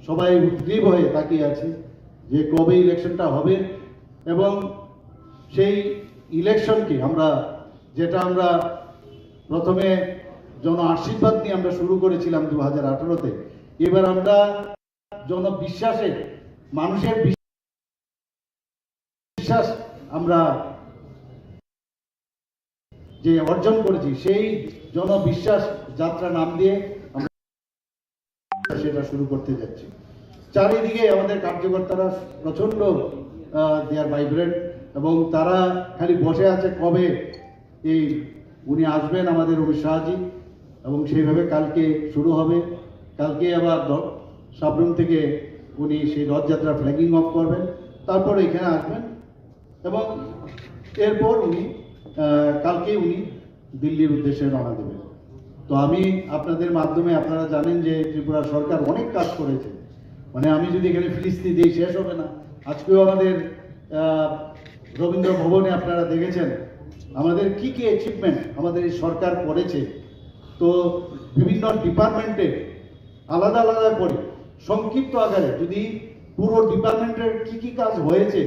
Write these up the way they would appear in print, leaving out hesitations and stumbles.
সবাই উদ্গ্রীব হয়ে তাকিয়ে আছে যে কবে ইলেকশনটা হবে এবং সেই ইলেকশনকে যেটা আমরা প্রথমে জন আশীর্বাদ নিয়ে আমরা শুরু করেছিলাম 2018-তে, এবার আমরা জনবিশ্বাসে মানুষের বিশ্বাস আমরা যে অর্জন করেছি সেই জনবিশ্বাস যাত্রা নাম দিয়ে আমরা সেটা শুরু করতে যাচ্ছি। চারিদিকে আমাদের কার্যকর্তারা প্রচন্ড দেয়ার ভাইব্রেন্ট এবং তারা খালি বসে আছে কবে এই উনি আসবেন আমাদের অমিত শাহজি, এবং সেইভাবে কালকে শুরু হবে। কালকে আবার সাবরুম থেকে উনি সেই রথযাত্রা ফ্ল্যাগিং অফ করবেন, তারপর এখানে আসবেন এবং এরপর কালকে উনি দিল্লির উদ্দেশ্যে রওনা দেবেন। তো আমি আপনাদের মাধ্যমে, আপনারা জানেন যে ত্রিপুরা সরকার অনেক কাজ করেছে, মানে আমি যদি এখানে ফিরিস্তি দিই শেষ হবে না। আজকেও আমাদের রবীন্দ্র ভবনে আপনারা দেখেছেন আমাদের কি কি অ্যাচিভমেন্ট আমাদের এই সরকার করেছে। তো বিভিন্ন ডিপার্টমেন্টে আলাদা আলাদা করে সংক্ষিপ্ত আকারে যদি পুরো ডিপার্টমেন্টের কি কি কাজ হয়েছে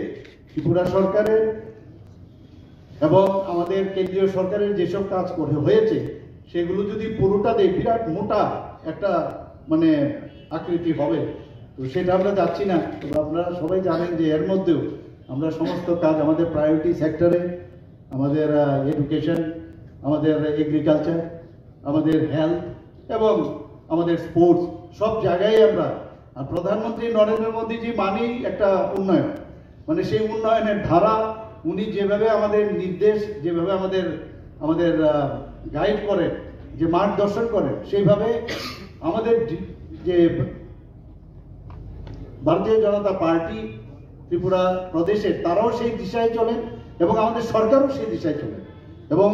ত্রিপুরা সরকারের এবং আমাদের কেন্দ্রীয় সরকারের যেসব কাজ হয়েছে সেগুলো যদি পুরোটা দেয়, বিরাট মোটা একটা মানে আকৃতি হবে। তো সেটা আমরা যাচ্ছি না। তো আপনারা সবাই জানেন যে এর মধ্যেও আমরা সমস্ত কাজ আমাদের প্রায়োরিটি সেক্টরে, আমাদের এডুকেশন, আমাদের এগ্রিকালচার, আমাদের হেলথ এবং আমাদের স্পোর্টস, সব জায়গায় আমরা, আর প্রধানমন্ত্রী নরেন্দ্র মোদীজি মানেই একটা উন্নয়ন, মানে সেই উন্নয়নের ধারা উনি যেভাবে আমাদের নির্দেশ, যেভাবে আমাদের গাইড করেন, যে মার্গদর্শন করেন, সেইভাবে আমাদের যে ভারতীয় জনতা পার্টি ত্রিপুরা প্রদেশের তারাও সেই দিশায় চলেন এবং আমাদের সরকারও সেই দিশায় চলেন। এবং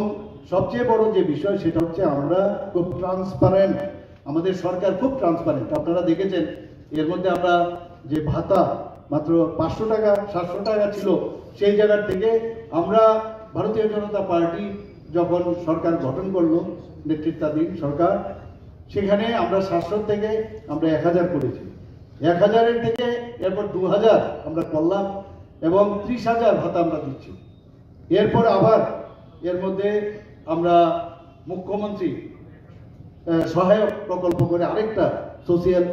সবচেয়ে বড় যে বিষয় সেটা হচ্ছে আমরা খুব ট্রান্সপারেন্ট, আমাদের সরকার খুব ট্রান্সপারেন্ট। আপনারা দেখেছেন এর মধ্যে আমরা যে ভাতা মাত্র 500 টাকা 700 টাকা ছিল, সেই জায়গার থেকে আমরা ভারতীয় জনতা পার্টি যখন সরকার গঠন করলো, নেতৃত্বাধীন সরকার, সেখানে আমরা 700 থেকে আমরা 1000 করেছি। 1000-এর থেকে এরপর 2000 আমরা করলাম এবং 30,000 ভাতা আমরা দিচ্ছি। এরপর আবার এর মধ্যে আমরা মুখ্যমন্ত্রী সহায়ক প্রকল্প করে আরেকটা সোশিয়াল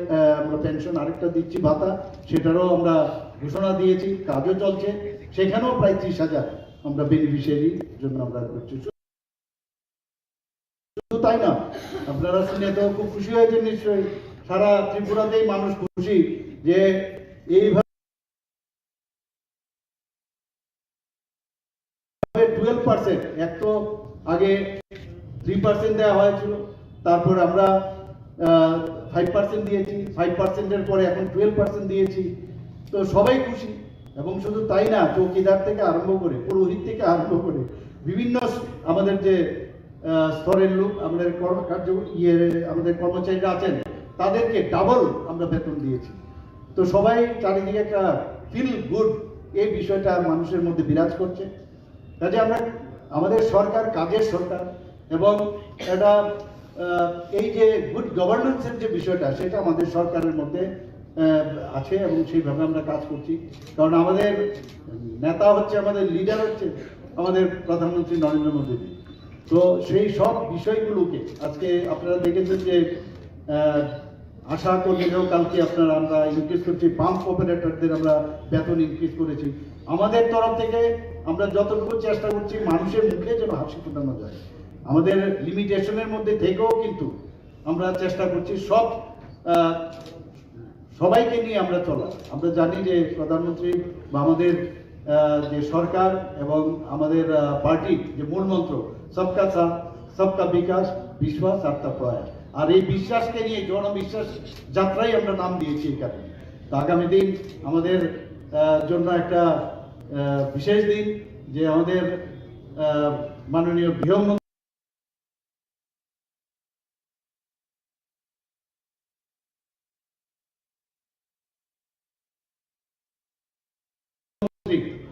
আমরা পেনশন আরেকটা দিচ্ছি ভাতা, সেটারও আমরা ঘোষণা দিয়েছি, কাজও চলছে। সেখানেও প্রায় 30,000 আমরা বেনিফিশিয়ারির জন্য আমরা করছি। শুধু তাই না, আপনারা শুনে তো খুব খুশি হয়েছেন নিশ্চয়ই, সারা ত্রিপুরাতেই মানুষ খুশি যে এইভাবে 12%, এক তো আগে 3% দেওয়া হয়েছিল, তারপর আমরা 5% দিয়েছি, 5%-এর পরে এখন 12% দিয়েছি। তো সবাই খুশি। এবং শুধু তাই না, চৌকিদার থেকে আরম্ভ করে, পুরোহিত থেকে আরম্ভ করে বিভিন্ন আমাদের যে স্তরের লোক, আমাদের আমাদের কর্মচারীরা আছেন, তাদেরকে ডাবল আমরা বেতন দিয়েছি। তো সবাই চারিদিকে একটা ফিল গুড, এই বিষয়টা মানুষের মধ্যে বিরাজ করছে। কাজে আমাদের সরকার কাজের সরকার, এবং এটা এই যে গুড গভর্নেন্সের যে বিষয়টা, সেটা আমাদের সরকারের মধ্যে আছে এবং সেইভাবে আমরা কাজ করছি। কারণ আমাদের নেতা হচ্ছে, আমাদের লিডার হচ্ছে আমাদের প্রধানমন্ত্রী নরেন্দ্র মোদী। তো সেই সব বিষয়গুলোকে আজকে আপনারা দেখেছেন যে আশা কর্মীরাও কালকে আমরা ইনক্রিজ করছি, পাম্প অপারেটরদের আমরা বেতন ইনক্রিজ করেছি। আমাদের তরফ থেকে আমরা যতটুকু চেষ্টা করছি মানুষের মুখে যেন হাসি ফোটানো যায়, আমাদের লিমিটেশনের মধ্যে থেকেও কিন্তু আমরা চেষ্টা করছি সবাইকে নিয়ে আমরা চলা। আমরা জানি যে প্রধানমন্ত্রী বা আমাদের যে সরকার এবং আমাদের পার্টির যে মূল মন্ত্র সবকা সাথ সবকা বিকাশ বিশ্বাস আত্মা প্রয়াস, আর এই বিশ্বাসকে নিয়ে জনবিশ্বাস যাত্রাই আমরা নাম দিয়েছি এই কারণে। তো আগামী দিন আমাদের জন্য একটা বিশেষ দিন, যে আমাদের মাননীয় গৃহমন্ত্রী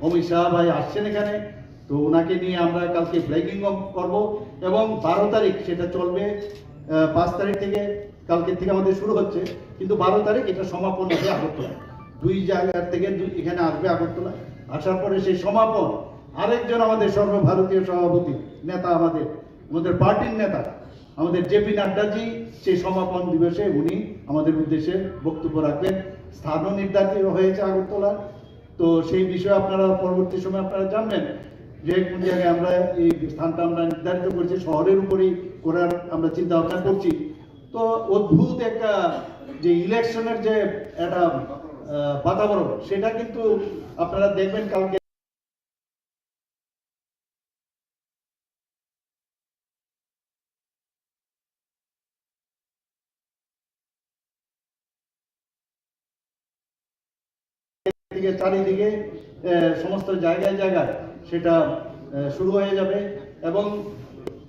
অমিত শাহ ভাই আসছেন এখানে। তো ওনাকে নিয়ে আমরা কালকে ফ্ল্যাগিং অফ করবো এবং 12 তারিখ সেটা চলবে, 5 তারিখ থেকে কালকে থেকে আমাদের শুরু হচ্ছে, কিন্তু 12 তারিখ এটা সমাপন হবে আগরতলায়। 2 জায়গা থেকে এখানে আসবে আগরতলা, আসার পরে সেই সমাপন আরেকজন আমাদের সর্বভারতীয় সভাপতি নেতা, আমাদের পার্টির নেতা, আমাদের জেপি নাড্ডাজি, সেই সমাপন দিবসে উনি আমাদের উদ্দেশ্যে বক্তব্য রাখবেন। স্থানও নির্ধারিত হয়েছে আগরতলা, তো সেই বিষয়ে আপনারা পরবর্তী সময় আপনারা জানবেন যে কোন জায়গায় আমরা এই স্থানটা আমরা নির্ধারিত করছি, শহরের উপরেই করার আমরা চিন্তা ভাবনা করছি। তো অদ্ভুত একটা যে ইলেকশনের যে একটা বাতাবরণ, সেটা কিন্তু আপনারা দেখবেন কালকে থেকে চারিদিকে সমস্ত জায়গায় জায়গায় সেটা শুরু হয়ে যাবে। এবং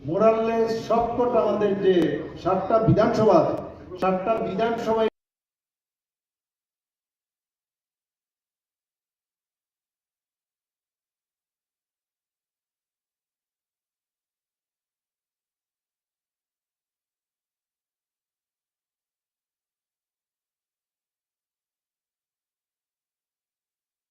মোরাললেস সবকটা আমাদের যে 7টা বিধানসভা আছে, 7টা বিধানসভায়